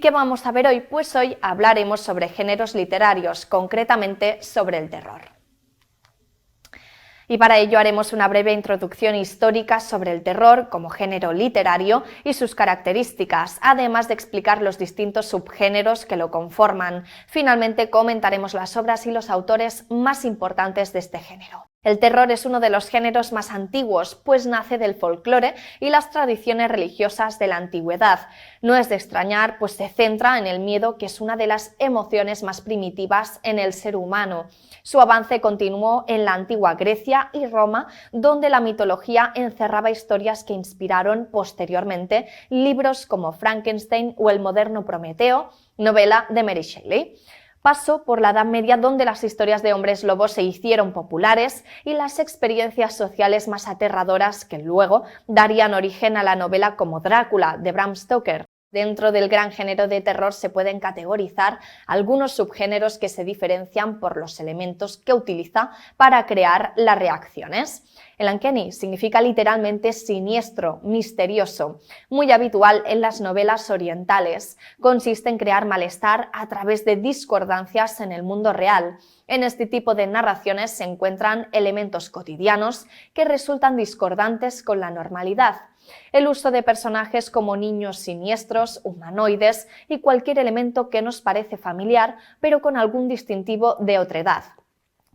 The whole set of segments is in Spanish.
qué vamos a ver hoy? Pues hoy hablaremos sobre géneros literarios, concretamente sobre el terror. Y para ello haremos una breve introducción histórica sobre el terror como género literario y sus características, además de explicar los distintos subgéneros que lo conforman. Finalmente comentaremos las obras y los autores más importantes de este género. El terror es uno de los géneros más antiguos, pues nace del folclore y las tradiciones religiosas de la antigüedad. No es de extrañar, pues se centra en el miedo, que es una de las emociones más primitivas en el ser humano. Su avance continuó en la antigua Grecia y Roma, donde la mitología encerraba historias que inspiraron posteriormente libros como Frankenstein o el moderno Prometeo, novela de Mary Shelley. Pasó por la Edad Media, donde las historias de hombres lobos se hicieron populares y las experiencias sociales más aterradoras que luego darían origen a la novela como Drácula, de Bram Stoker. Dentro del gran género de terror se pueden categorizar algunos subgéneros que se diferencian por los elementos que utiliza para crear las reacciones. El uncanny significa literalmente siniestro, misterioso, muy habitual en las novelas orientales. Consiste en crear malestar a través de discordancias en el mundo real. En este tipo de narraciones se encuentran elementos cotidianos que resultan discordantes con la normalidad. El uso de personajes como niños siniestros, humanoides y cualquier elemento que nos parece familiar, pero con algún distintivo de otredad.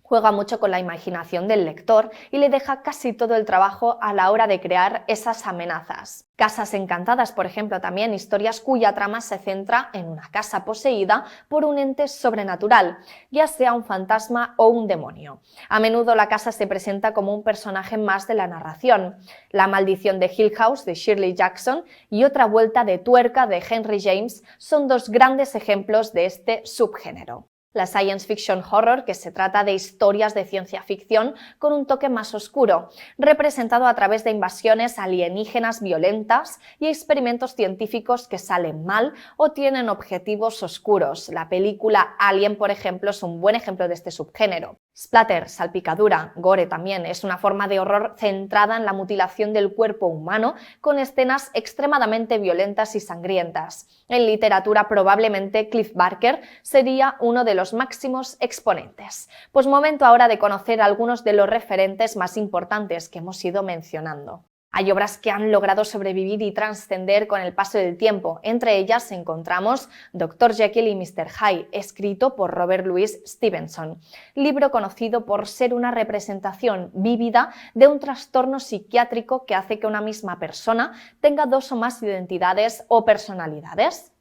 Juega mucho con la imaginación del lector y le deja casi todo el trabajo a la hora de crear esas amenazas. Casas encantadas, por ejemplo, también historias cuya trama se centra en una casa poseída por un ente sobrenatural, ya sea un fantasma o un demonio. A menudo la casa se presenta como un personaje más de la narración. La maldición de Hill House, de Shirley Jackson, y Otra vuelta de tuerca, de Henry James, son dos grandes ejemplos de este subgénero. La science fiction horror, que se trata de historias de ciencia ficción con un toque más oscuro, representado a través de invasiones alienígenas violentas y experimentos científicos que salen mal o tienen objetivos oscuros. La película Alien, por ejemplo, es un buen ejemplo de este subgénero. Splatter, salpicadura, gore también, es una forma de horror centrada en la mutilación del cuerpo humano con escenas extremadamente violentas y sangrientas. En literatura, probablemente Clive Barker sería uno de los máximos exponentes. Pues momento ahora de conocer algunos de los referentes más importantes que hemos ido mencionando. Hay obras que han logrado sobrevivir y trascender con el paso del tiempo. Entre ellas encontramos Dr. Jekyll y Mr. Hyde, escrito por Robert Louis Stevenson, libro conocido por ser una representación vívida de un trastorno psiquiátrico que hace que una misma persona tenga dos o más identidades o personalidades.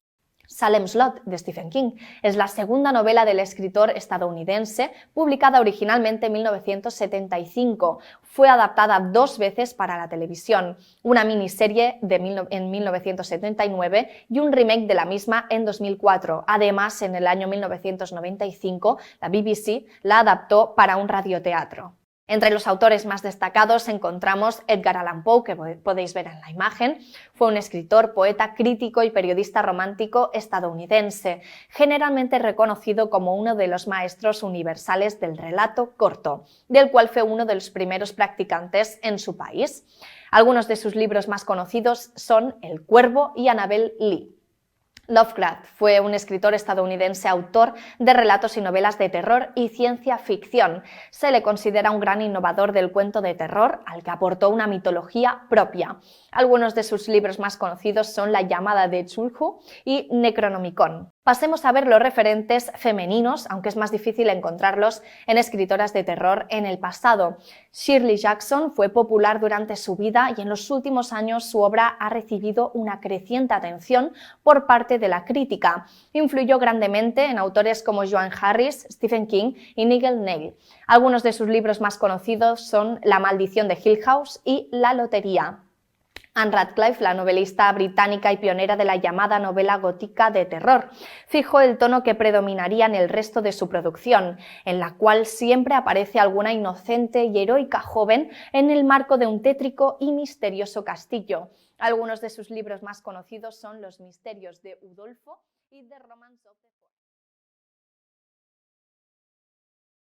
Salem Slot, de Stephen King, es la segunda novela del escritor estadounidense, publicada originalmente en 1975. Fue adaptada 2 veces para la televisión, una miniserie en 1979 y un remake de la misma en 2004. Además, en el año 1995, la BBC la adaptó para un radioteatro. Entre los autores más destacados encontramos Edgar Allan Poe, que podéis ver en la imagen. Fue un escritor, poeta, crítico y periodista romántico estadounidense, generalmente reconocido como uno de los maestros universales del relato corto, del cual fue uno de los primeros practicantes en su país. Algunos de sus libros más conocidos son El Cuervo y Annabel Lee. Lovecraft fue un escritor estadounidense, autor de relatos y novelas de terror y ciencia ficción. Se le considera un gran innovador del cuento de terror, al que aportó una mitología propia. Algunos de sus libros más conocidos son La llamada de Cthulhu y Necronomicon. Pasemos a ver los referentes femeninos, aunque es más difícil encontrarlos en escritoras de terror en el pasado. Shirley Jackson fue popular durante su vida y en los últimos años su obra ha recibido una creciente atención por parte de la crítica. Influyó grandemente en autores como Joan Harris, Stephen King y Nigel Kneale. Algunos de sus libros más conocidos son La maldición de Hill House y La lotería. Anne Radcliffe, la novelista británica y pionera de la llamada novela gótica de terror, fijó el tono que predominaría en el resto de su producción, en la cual siempre aparece alguna inocente y heroica joven en el marco de un tétrico y misterioso castillo. Algunos de sus libros más conocidos son Los misterios de Udolpho y The Romance of the